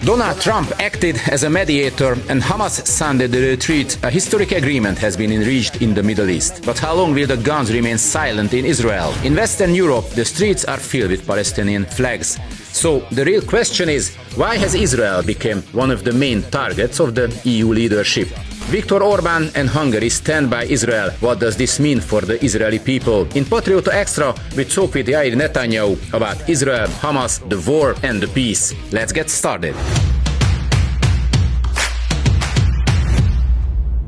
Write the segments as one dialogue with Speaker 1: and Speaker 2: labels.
Speaker 1: Donald Trump acted as a mediator and Hamas signed the retreat. A historic agreement has been reached in the Middle East. But how long will the guns remain silent in Israel? In Western Europe, the streets are filled with Palestinian flags. So the real question is, why has Israel become one of the main targets of the EU leadership? Viktor Orbán and Hungary stand by Israel. What does this mean for the Israeli people? In Patriota Extra, we talk with Yair Netanyahu about Israel, Hamas, the war and the peace. Let's get started.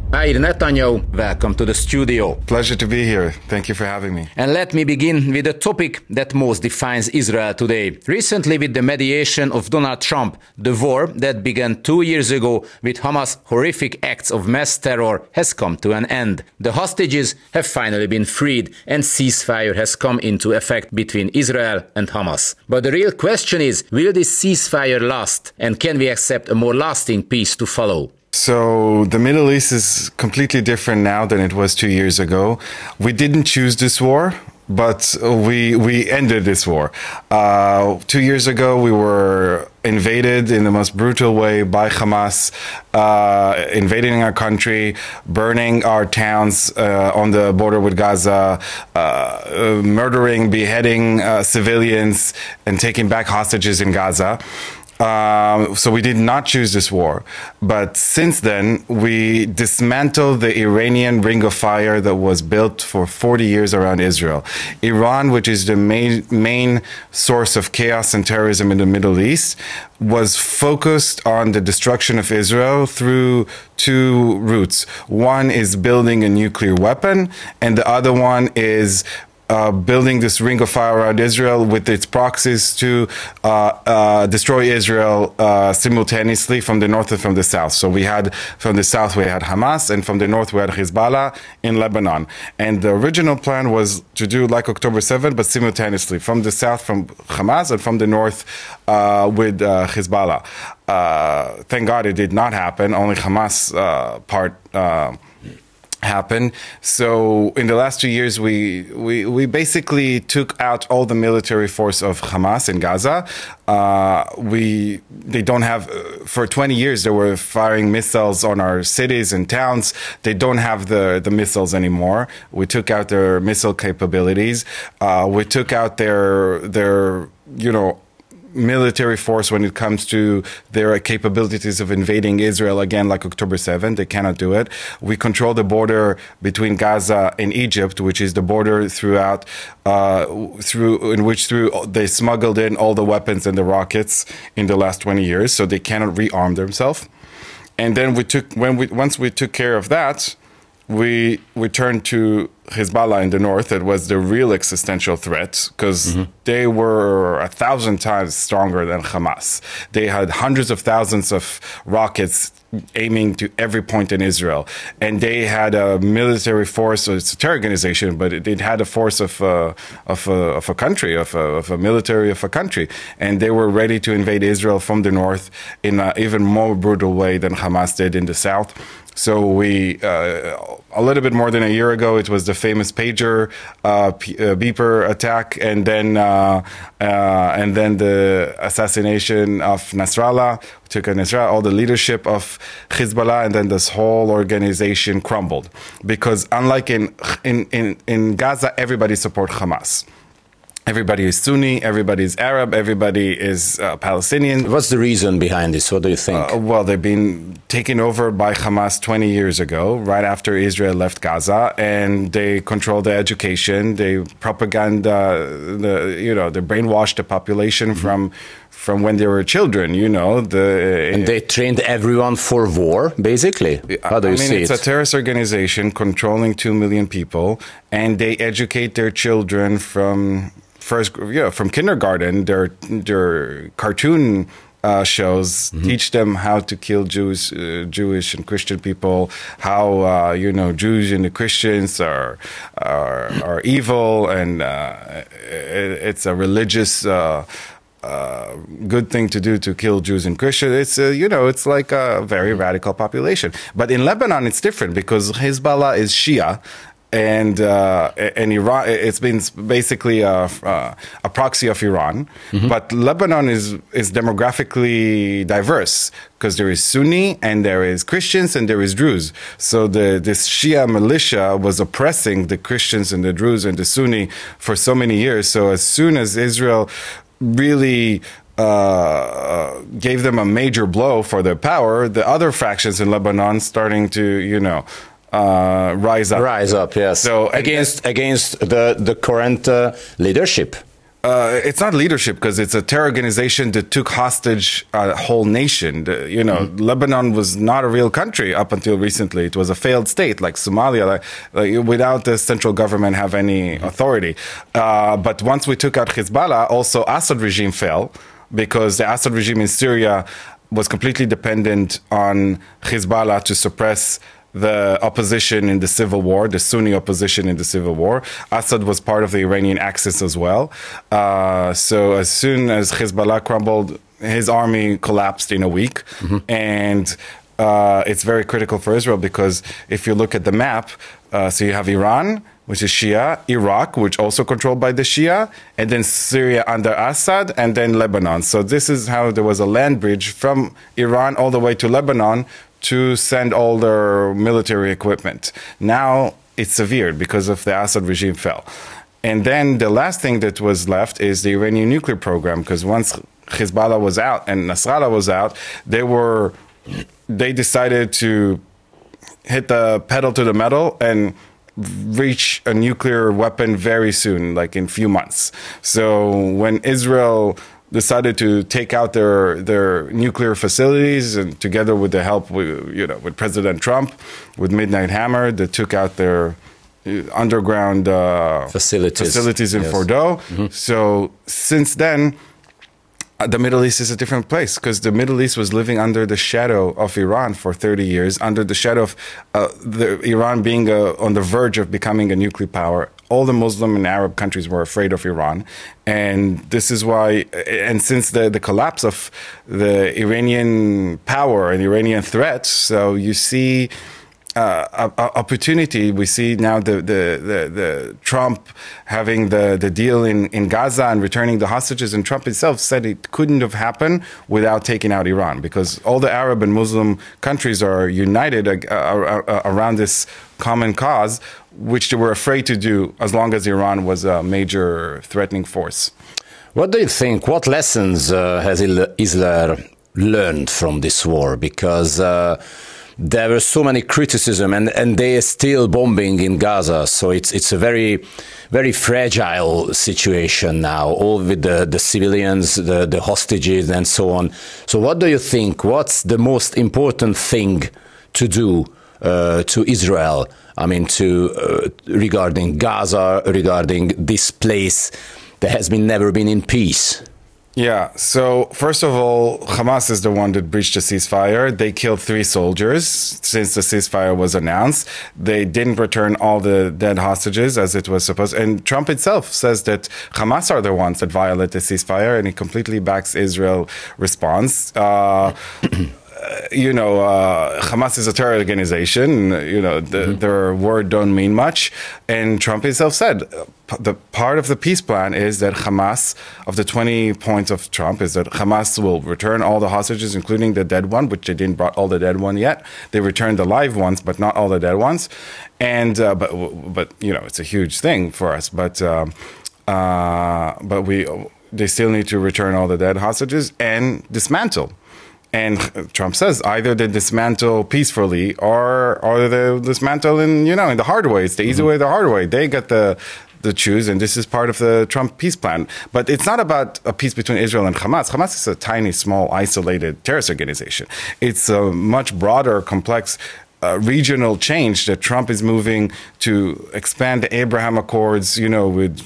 Speaker 1: Yair Netanyahu, welcome to the studio.
Speaker 2: Pleasure to be here. Thank you for having me.
Speaker 1: And let me begin with a topic that most defines Israel today. Recently, with the mediation of Donald Trump, the war that began 2 years ago with Hamas' horrific acts of mass terror has come to an end. The hostages have finally been freed and ceasefire has come into effect between Israel and Hamas. But the real question is, will this ceasefire last? And can we accept a more lasting peace to follow?
Speaker 2: So the Middle East is completely different now than it was 2 years ago. We didn't choose this war, but we ended this war. 2 years ago, we were invaded in the most brutal way by Hamas, invading our country, burning our towns on the border with Gaza, murdering, beheading civilians, and taking back hostages in Gaza. So we did not choose this war. But since then, we dismantled the Iranian ring of fire that was built for 40 years around Israel. Iran, which is the main source of chaos and terrorism in the Middle East, was focused on the destruction of Israel through two routes. One is building a nuclear weapon, and the other one is building this ring of fire around Israel with its proxies to destroy Israel simultaneously from the north and from the south. So we had, from the south we had Hamas, and from the north we had Hezbollah in Lebanon. And the original plan was to do like October 7th, but simultaneously from the south from Hamas and from the north with Hezbollah. Thank God it did not happen. Only Hamas part happened. So in the last 2 years, we basically took out all the military force of Hamas in Gaza. They don't have, for 20 years, they were firing missiles on our cities and towns. They don't have the missiles anymore. We took out their missile capabilities. We took out their military force when it comes to their capabilities of invading Israel again, like October 7th. They cannot do it. We control the border between Gaza and Egypt, which is the border throughout, in which they smuggled in all the weapons and the rockets in the last 20 years, so they cannot rearm themselves. And then once we took care of that, we turned to Hezbollah in the north. It was the real existential threat because they were 1,000 times stronger than Hamas. They had hundreds of thousands of rockets aiming to every point in Israel. And they had a military force, so it's a terror organization, but it had a force of a country, of a military of a country. And they were ready to invade Israel from the north in an even more brutal way than Hamas did in the south. So a little bit more than a year ago, it was the famous pager beeper attack, and then the assassination of Nasrallah. We took Nasrallah, all the leadership of Hezbollah, and then this whole organization crumbled. Because unlike in Gaza, everybody supports Hamas. Everybody is Sunni, everybody is Arab, everybody is Palestinian.
Speaker 1: What's the reason behind this? What do you think?
Speaker 2: Well, they've been taken over by Hamas 20 years ago, right after Israel left Gaza, and they control the education, they propaganda, they brainwash the population from when they were children, and
Speaker 1: they trained everyone for war, basically. How do you see it?
Speaker 2: It's a terrorist organization controlling 2 million people, and they educate their children from kindergarten. Their cartoon shows teach them how to kill Jewish and Christian people, how Jews and the Christians are evil, and it's a religious good thing to do to kill Jews and Christians. It's it's like a very radical population. But in Lebanon, it's different because Hezbollah is Shia. and Iran, it's been basically a proxy of Iran. But Lebanon is demographically diverse because there is Sunni and there is Christians and there is Druze. So this Shia militia was oppressing the Christians and the Druze and the Sunni for so many years. So as soon as Israel really gave them a major blow for their power, the other factions in Lebanon starting to, rise up.
Speaker 3: Rise up, yes. So against the current leadership.
Speaker 2: It's not leadership because it's a terror organization that took hostage a whole nation. Lebanon was not a real country up until recently. It was a failed state like Somalia, like without the central government have any authority. But once we took out Hezbollah, also Assad regime fell because the Assad regime in Syria was completely dependent on Hezbollah to suppress the opposition in the civil war, the Sunni opposition in the civil war. Assad was part of the Iranian axis as well. So as soon as Hezbollah crumbled, his army collapsed in a week. And it's very critical for Israel because if you look at the map, so you have Iran, which is Shia, Iraq, which also controlled by the Shia, and then Syria under Assad, and then Lebanon. So this is how there was a land bridge from Iran all the way to Lebanon to send all their military equipment. Now it's severed because of the Assad regime fell. And then the last thing that was left is the Iranian nuclear program, because once Hezbollah was out and Nasrallah was out, they decided to hit the pedal to the metal and reach a nuclear weapon very soon, like in a few months. So when Israel decided to take out their nuclear facilities, and together with the help with President Trump, with Midnight Hammer, they took out their underground facilities in Fordo. So since then, the Middle East is a different place because the Middle East was living under the shadow of Iran for 30 years, under the shadow of Iran being on the verge of becoming a nuclear power. All the Muslim and Arab countries were afraid of Iran. And this is why, and since the collapse of the Iranian power and Iranian threat, so you see opportunity. We see now the Trump having the deal in Gaza and returning the hostages, and Trump himself said it couldn't have happened without taking out Iran, because all the Arab and Muslim countries are united around this common cause, which they were afraid to do as long as Iran was a major threatening force.
Speaker 3: What do you think? What lessons has Israel learned from this war? Because there were so many criticism, and they are still bombing in Gaza. So it's a very, very fragile situation now, all with the civilians, the hostages, and so on. So what do you think? What's the most important thing to do to Israel? I mean, regarding Gaza, regarding this place that has never been in peace.
Speaker 2: Yeah, so first of all, Hamas is the one that breached the ceasefire. They killed 3 soldiers since the ceasefire was announced. They didn't return all the dead hostages as it was supposed. And Trump itself says that Hamas are the ones that violate the ceasefire, and he completely backs Israel's response. Hamas is a terror organization. Their word don't mean much. And Trump himself said the part of the peace plan is that Hamas, of the 20 points of Trump, is that Hamas will return all the hostages, including the dead one, which they didn't brought all the dead one yet. They returned the live ones, but not all the dead ones. And but it's a huge thing for us. But they still need to return all the dead hostages and dismantle. And Trump says either they dismantle peacefully or they dismantle in the hard way. It's the easy way, the hard way. They get the choose, and this is part of the Trump peace plan. But it's not about a peace between Israel and Hamas. Hamas is a tiny, small, isolated terrorist organization. It's a much broader, complex regional change that Trump is moving to expand the Abraham Accords, with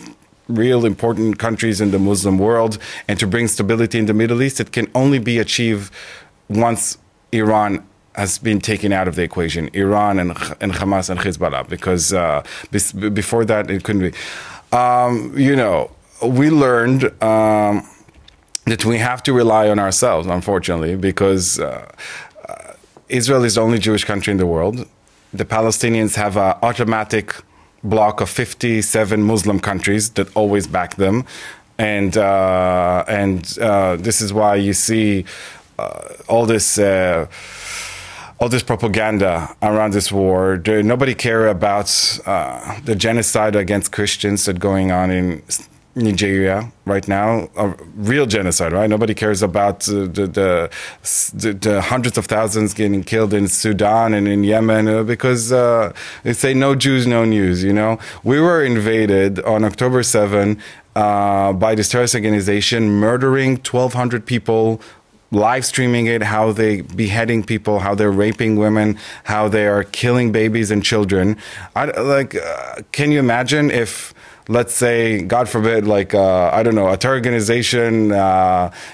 Speaker 2: real important countries in the Muslim world, and to bring stability in the Middle East. It can only be achieved once Iran has been taken out of the equation, Iran and Hamas and Hezbollah, because before that it couldn't be. We learned that we have to rely on ourselves, unfortunately, because Israel is the only Jewish country in the world. The Palestinians have an automatic bloc of 57 Muslim countries that always back them. And this is why you see all this propaganda around this war. Nobody care about the genocide against Christians that's going on in Nigeria right now, a real genocide, right? Nobody cares about the hundreds of thousands getting killed in Sudan and in Yemen because they say no Jews, no news, you know? We were invaded on October 7 by this terrorist organization, murdering 1,200 people, live streaming it, how they beheading people, how they're raping women, how they are killing babies and children. Can you imagine if, let's say, God forbid, I don't know, a terror organization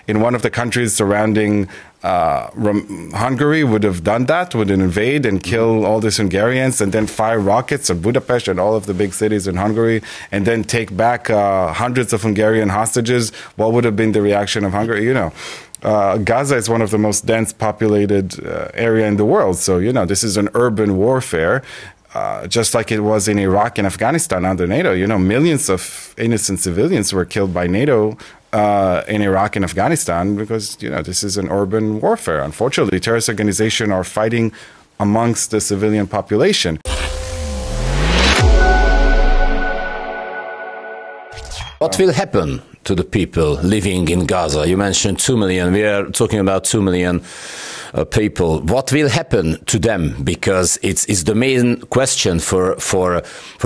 Speaker 2: in one of the countries surrounding Hungary would have done that, would invade and kill all these Hungarians and then fire rockets at Budapest and all of the big cities in Hungary and then take back hundreds of Hungarian hostages? What would have been the reaction of Hungary? You know, Gaza is one of the most dense populated area in the world. So, you know, this is an urban warfare. Just like it was in Iraq and Afghanistan under NATO, you know, millions of innocent civilians were killed by NATO in Iraq and Afghanistan because, you know, this is an urban warfare. Unfortunately, terrorist organizations are fighting amongst the civilian population.
Speaker 3: What will happen to the people living in Gaza? You mentioned 2 million. We are talking about 2 million people. What will happen to them? Because it's the main question for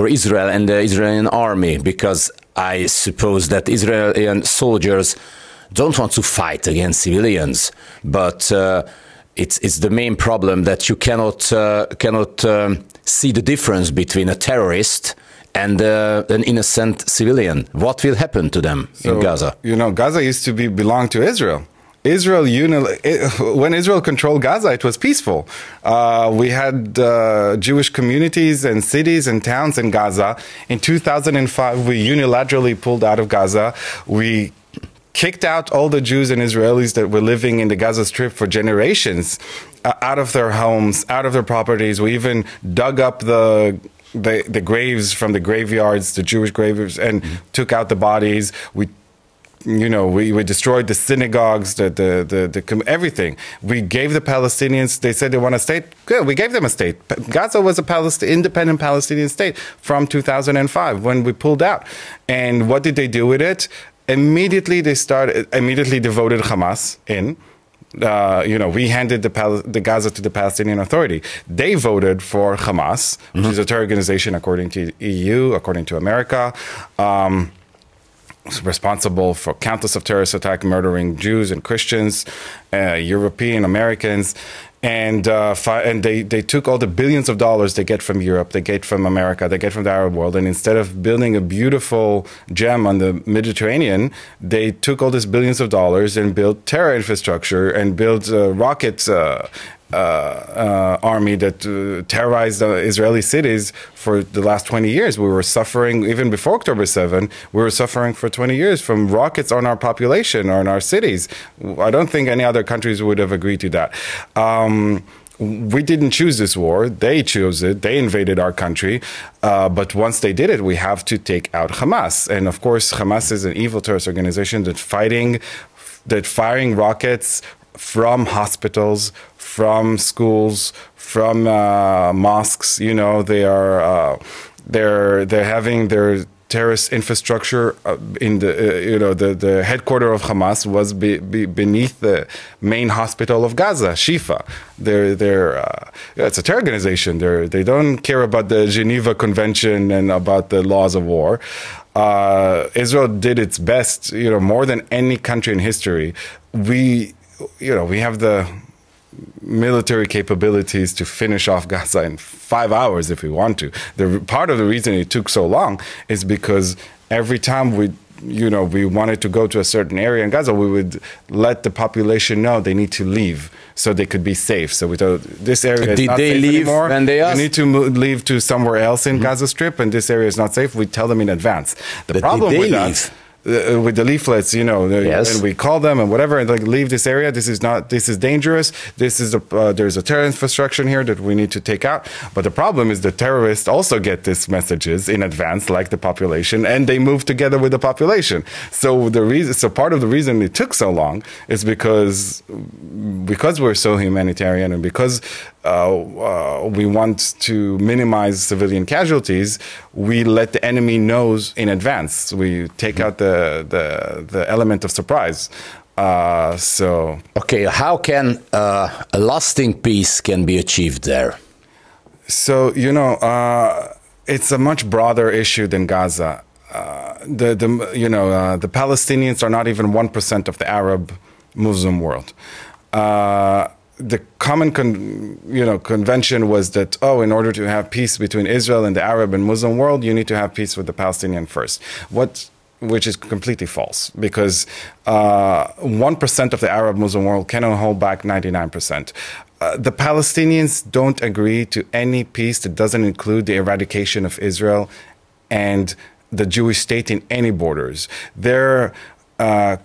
Speaker 3: Israel and the Israeli army. Because I suppose that Israeli soldiers don't want to fight against civilians, but it's the main problem that you cannot see the difference between a terrorist and an innocent civilian. What will happen to them in Gaza?
Speaker 2: You know, Gaza used to belong to Israel. When Israel controlled Gaza, it was peaceful. We had Jewish communities and cities and towns in Gaza. In 2005, we unilaterally pulled out of Gaza. We kicked out all the Jews and Israelis that were living in the Gaza Strip for generations out of their homes, out of their properties. We even dug up the graves from the graveyards, the Jewish graves, and took out the bodies. We destroyed the synagogues, everything. We gave the Palestinians, they said they want a state. Good, we gave them a state. Gaza was an independent Palestinian state from 2005 when we pulled out. And what did they do with it? Immediately devoted Hamas in. We handed the Gaza to the Palestinian Authority. They voted for Hamas, which is a terror organization according to the EU, according to America. Responsible for countless of terrorist attacks, murdering Jews and Christians, European Americans, and they took all the billions of dollars they get from Europe, they get from America, they get from the Arab world, and instead of building a beautiful gem on the Mediterranean, they took all these billions of dollars and built terror infrastructure and built rockets. Army that terrorized Israeli cities for the last 20 years. We were suffering, even before October 7, we were suffering for 20 years from rockets on our population or in our cities. I don't think any other countries would have agreed to that. We didn't choose this war. They chose it. They invaded our country. But once they did it, we have to take out Hamas. And of course, Hamas is an evil terrorist organization that firing rockets from hospitals, from schools, from mosques. You know, they're having their terrorist infrastructure in the headquarters of Hamas was beneath the main hospital of Gaza, Shifa. It's a terror organization. They don't care about the Geneva Convention and about the laws of war. Israel did its best, more than any country in history. We have the military capabilities to finish off Gaza in 5 hours if we want to. Part of the reason it took so long is because every time we wanted to go to a certain area in Gaza, we would let the population know they need to leave so they could be safe. So we thought this area is not safe anymore.
Speaker 3: When they asked?
Speaker 2: You need to leave to somewhere else in Gaza Strip, and this area is not safe. We tell them in advance. The problem with that. with the leaflets, you know,
Speaker 3: Yes.
Speaker 2: and we call them and whatever, and like, leave this area. This is dangerous. This is there's a terror infrastructure here that we need to take out. But the problem is the terrorists also get these messages in advance, like the population, and they move together with the population. So part of the reason it took so long is because we're so humanitarian and because we want to minimize civilian casualties, we let the enemy knows in advance. We take out the element of surprise.
Speaker 3: Okay, how can a lasting peace can be achieved there?
Speaker 2: So, you know, it's a much broader issue than Gaza. The Palestinians are not even 1% of the Arab Muslim world. The common convention was that, in order to have peace between Israel and the Arab and Muslim world, you need to have peace with the Palestinian first. Which is completely false, because 1% of the Arab Muslim world cannot hold back 99%. The Palestinians don't agree to any peace that doesn't include the eradication of Israel and the Jewish state in any borders. Their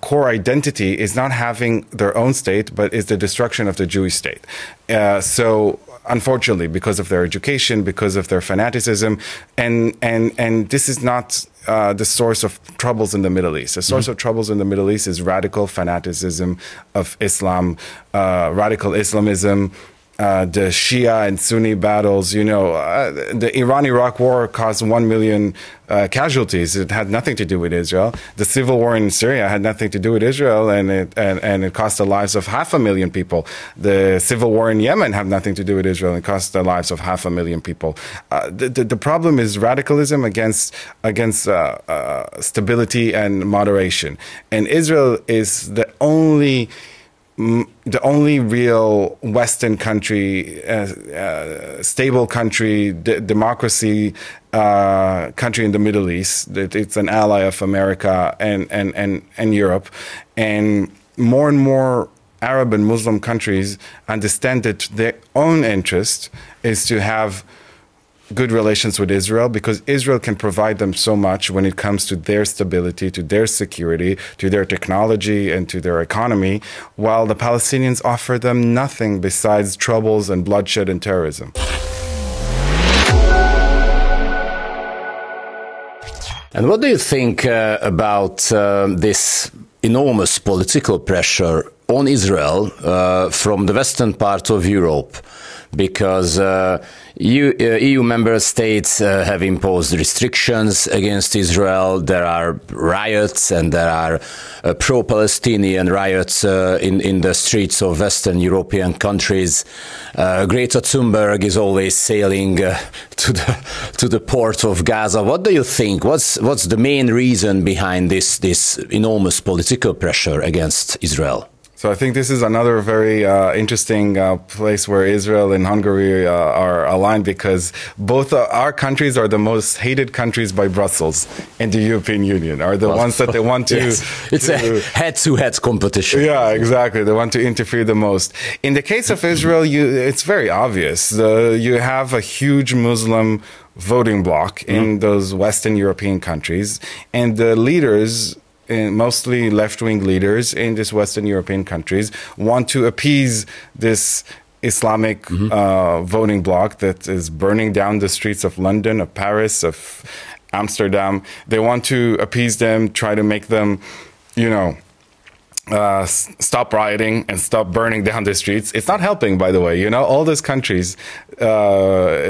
Speaker 2: core identity is not having their own state, but is the destruction of the Jewish state. So unfortunately, because of their education, because of their fanaticism, and this is not the source of troubles in the Middle East. The source of troubles in the Middle East is radical fanaticism of Islam, radical Islamism, the Shia and Sunni battles. You know, the Iran-Iraq war caused 1 million casualties. It had nothing to do with Israel. The civil war in Syria had nothing to do with Israel, and it cost the lives of 500,000 people. The civil war in Yemen had nothing to do with Israel and cost the lives of 500,000 people. The problem is radicalism against stability and moderation, and Israel is the only real Western country, stable country, democracy country in the Middle East. It's an ally of America and Europe. And more Arab and Muslim countries understand that their own interest is to have good relations with Israel, because Israel can provide them so much when it comes to their stability, to their security, to their technology, and to their economy, while the Palestinians offer them nothing besides troubles and bloodshed and terrorism.
Speaker 3: And what do you think about this enormous political pressure on Israel from the western part of Europe? Because EU member states have imposed restrictions against Israel. There are riots, and there are pro-Palestinian riots in the streets of Western European countries. Greta Thunberg is always sailing to the port of Gaza. What do you think? What's the main reason behind this enormous political pressure against Israel?
Speaker 2: So I think this is another very interesting place where Israel and Hungary are aligned, because both our countries are the most hated countries by Brussels and the European Union, are the ones that they want to...
Speaker 3: Yes. It's a head-to-head competition.
Speaker 2: Yeah, exactly. They want to interfere the most. In the case of Israel, it's very obvious. You have a huge Muslim voting bloc in those Western European countries, and the leaders... mostly left-wing leaders in these Western European countries want to appease this Islamic voting bloc that is burning down the streets of London, of Paris, of Amsterdam. They want to appease them, try to make them, stop rioting and stop burning down the streets. It's not helping, by the way. All those countries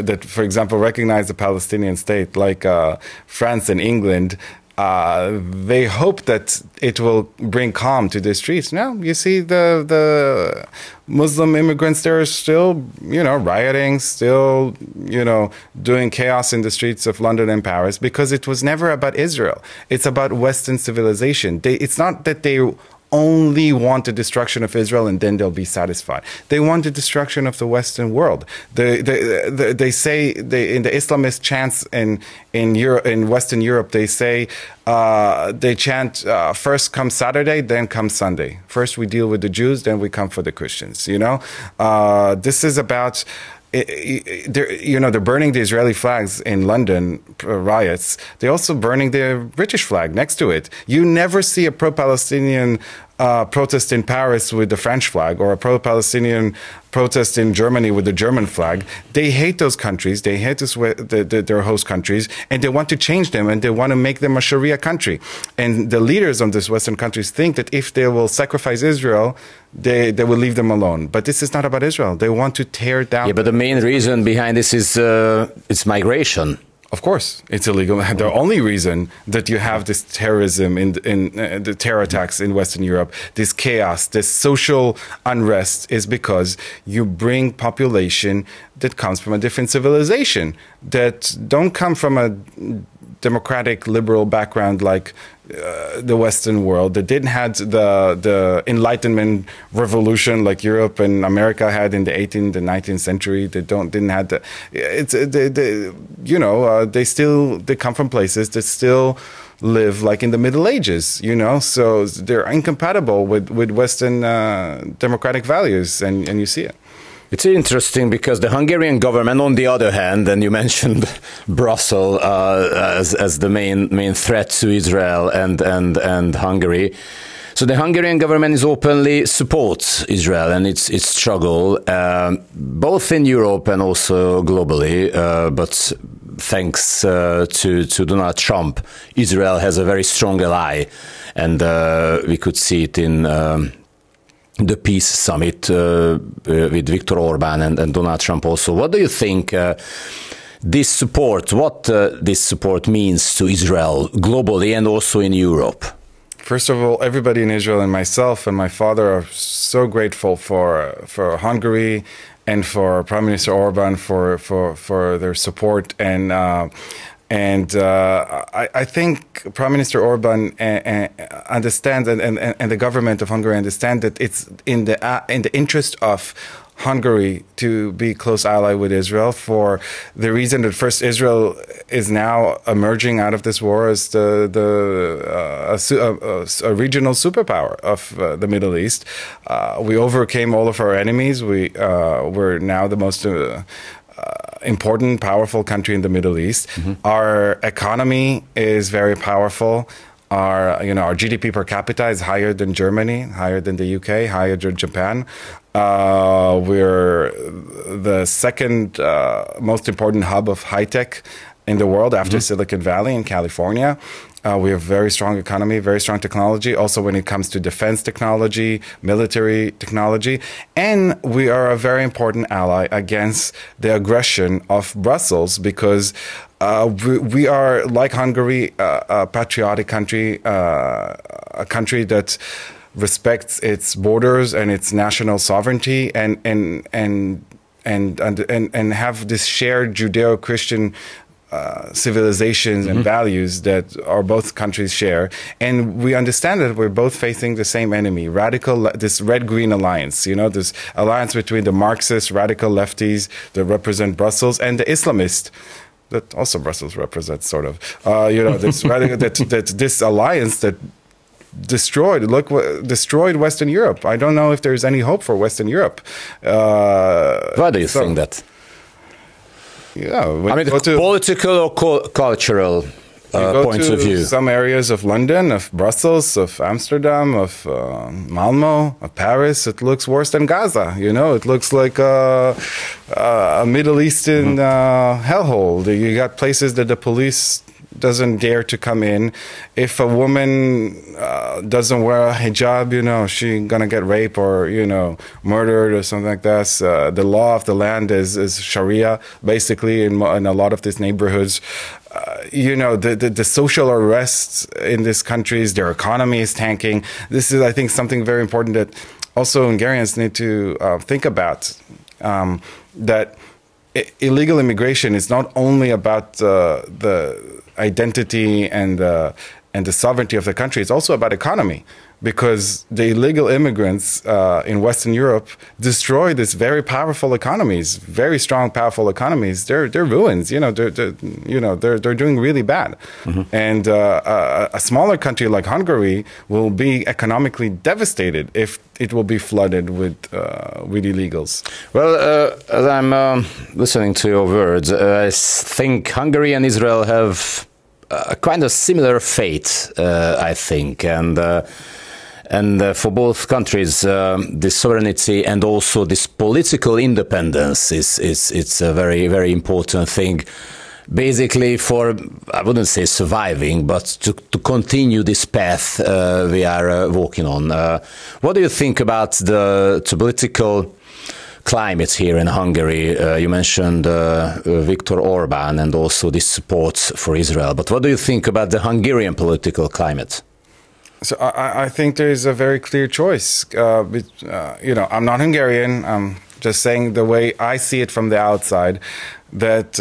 Speaker 2: that, for example, recognize the Palestinian state, like France and England, they hope that it will bring calm to the streets. Now, you see the Muslim immigrants there are still, rioting, still, doing chaos in the streets of London and Paris, because it was never about Israel. It's about Western civilization. It's not that they only want the destruction of Israel and then they'll be satisfied. They want the destruction of the Western world. They say in the Islamist chants in Western Europe, they say they chant first come Saturday, then come Sunday. First we deal with the Jews, then we come for the Christians. This is about they're burning the Israeli flags in London riots. They're also burning the British flag next to it. You never see a pro-Palestinian protest in Paris with the French flag, or a pro-Palestinian protest in Germany with the German flag. They hate those countries. They hate their host countries, and they want to change them, and they want to make them a Sharia country. And the leaders of these Western countries think that if they will sacrifice Israel, they will leave them alone. But this is not about Israel. They want to tear down.
Speaker 3: Yeah, but the main reason behind this is it's migration.
Speaker 2: Of course, it's illegal. The only reason that you have this terrorism in the terror attacks in Western Europe, this chaos, this social unrest, is because you bring population that comes from a different civilization, that don't come from a democratic, liberal background like the Western world, that didn't have the Enlightenment revolution like Europe and America had in the 18th and 19th century. They didn't have the. They come from places that still live like in the Middle Ages, so they're incompatible with Western democratic values, and you see it.
Speaker 3: It's interesting because the Hungarian government, on the other hand, and you mentioned Brussels as the main threat to Israel and Hungary. So the Hungarian government is openly supports Israel and its struggle, both in Europe and also globally. But thanks to Donald Trump, Israel has a very strong ally, and we could see it in the peace summit with Viktor Orbán and Donald Trump also. What do you think this support means to Israel globally and also in Europe?
Speaker 2: First of all, everybody in Israel and myself and my father are so grateful for Hungary and for Prime Minister Orbán for their support, and I think Prime Minister Orbán understands, and the government of Hungary understand that it's in the interest of Hungary to be close ally with Israel, for the reason that first, Israel is now emerging out of this war as a regional superpower of the Middle East. We overcame all of our enemies. We're now the most important, powerful country in the Middle East. Mm-hmm. Our economy is very powerful. Our GDP per capita is higher than Germany, higher than the UK, higher than Japan. We're the second most important hub of high tech in the world after Silicon Valley in California. We have very strong economy, very strong technology, also when it comes to defense technology, military technology. And we are a very important ally against the aggression of Brussels, because we are, like Hungary, a patriotic country, a country that respects its borders and its national sovereignty, and have this shared Judeo-Christian civilizations and values that our both countries share. And we understand that we're both facing the same enemy, this red-green alliance, this alliance between the Marxist radical lefties that represent Brussels and the Islamists that also Brussels represents, sort of. This this alliance that destroyed Western Europe. I don't know if there's any hope for Western Europe.
Speaker 3: Why do you think that?
Speaker 2: Yeah,
Speaker 3: I mean, political or cultural points of view.
Speaker 2: Some areas of London, of Brussels, of Amsterdam, of Malmo, of Paris, it looks worse than Gaza. It looks like a Middle Eastern hellhole. You got places that the police doesn't dare to come in. If a woman doesn't wear a hijab, she's gonna get raped or murdered or something like that. The law of the land is Sharia, basically, in a lot of these neighborhoods. The social unrest in these countries, their economy is tanking. This is, I think, something very important that also Hungarians need to think about. That illegal immigration is not only about the identity and and the sovereignty of the country. It's also about economy, because the illegal immigrants in Western Europe destroy these very powerful economies, very strong, powerful economies. They're ruins. They're doing really bad. And a smaller country like Hungary will be economically devastated if it will be flooded with illegals.
Speaker 3: Well, as I'm listening to your words, I think Hungary and Israel have a kind of similar fate, I think, and for both countries, this sovereignty and also this political independence it's a very, very important thing. Basically, for, I wouldn't say surviving, but to continue this path we are walking on. What do you think about the political climate here in Hungary? You mentioned Viktor Orban and also this support for Israel. But what do you think about the Hungarian political climate?
Speaker 2: So I think there is a very clear choice. I'm not Hungarian. I'm just saying the way I see it from the outside, that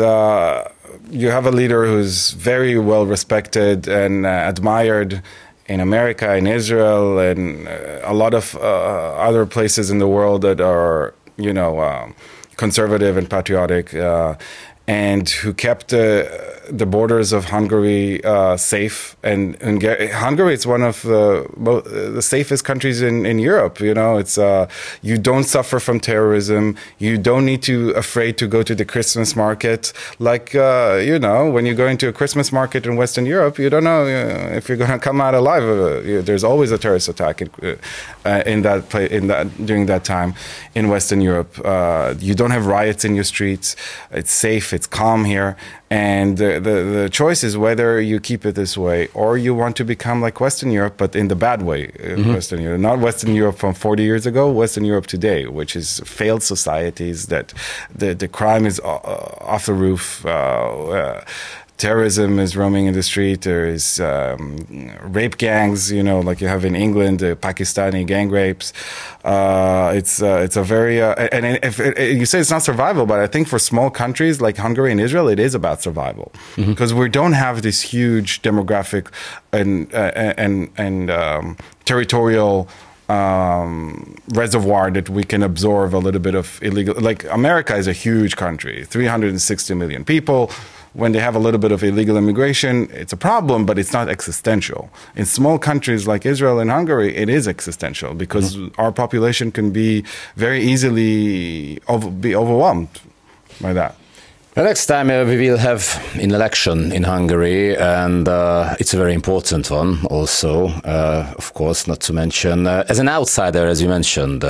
Speaker 2: you have a leader who's very well respected and admired in America, in Israel, and a lot of other places in the world that are, conservative and patriotic, and who kept the borders of Hungary safe. And Hungary is one of the safest countries in Europe. It's you don't suffer from terrorism. You don't need to afraid to go to the Christmas market. Like when you go into a Christmas market in Western Europe, you don't know if you're going to come out alive. There's always a terrorist attack during that time in Western Europe. You don't have riots in your streets. It's safe. It's calm here. And the choice is whether you keep it this way or you want to become like Western Europe, but in the bad way. Western Europe, not Western Europe from 40 years ago, Western Europe today, which is failed societies, that the crime is off the roof. Terrorism is roaming in the street. There is rape gangs, like you have in England, Pakistani gang rapes. It's a very and if you say it's not survival, but I think for small countries like Hungary and Israel, it is about survival, because we don't have this huge demographic and territorial reservoir that we can absorb a little bit of illegal. Like America is a huge country, 360 million people. When they have a little bit of illegal immigration, it's a problem, but it's not existential. In small countries like Israel and Hungary, it is existential, because our population can be very easily be overwhelmed by that.
Speaker 3: The next time we will have an election in Hungary, and it's a very important one also, of course, not to mention. As an outsider, as you mentioned,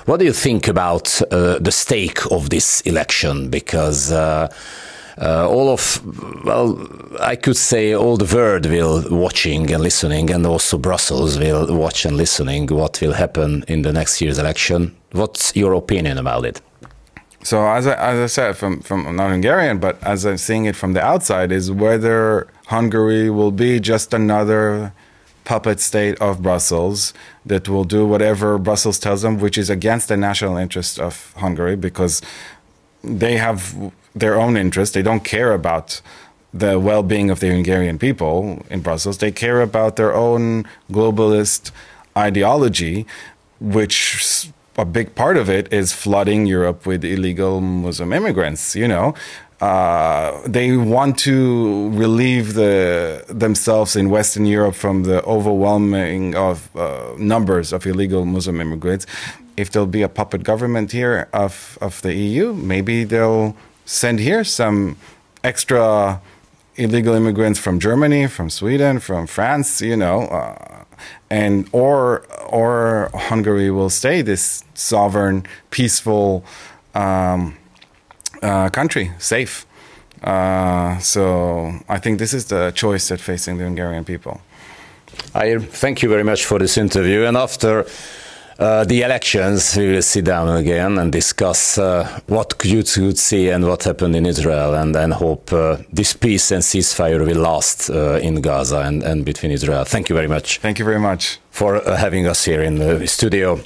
Speaker 3: what do you think about the stake of this election? Because I could say all the world will watching and listening, and also Brussels will watch and listening what will happen in the next year's election. What's your opinion about it?
Speaker 2: So as I said, from not Hungarian, but as I'm seeing it from the outside, is whether Hungary will be just another puppet state of Brussels that will do whatever Brussels tells them, which is against the national interest of Hungary, because they have their own interest. They don't care about the well-being of the Hungarian people in Brussels. They care about their own globalist ideology, which a big part of it is flooding Europe with illegal Muslim immigrants. They want to relieve themselves in Western Europe from the overwhelming of numbers of illegal Muslim immigrants. If there'll be a puppet government here of the EU, maybe they'll send here some extra illegal immigrants from Germany, from Sweden, from France, and or Hungary will stay this sovereign, peaceful country, safe. So I think this is the choice that's facing the Hungarian people.
Speaker 3: I thank you very much for this interview, and after the elections, we will sit down again and discuss what you could see and what happened in Israel, and hope this peace and ceasefire will last in Gaza and between Israel. Thank you very much.
Speaker 2: Thank you very much
Speaker 3: for having us here in the studio.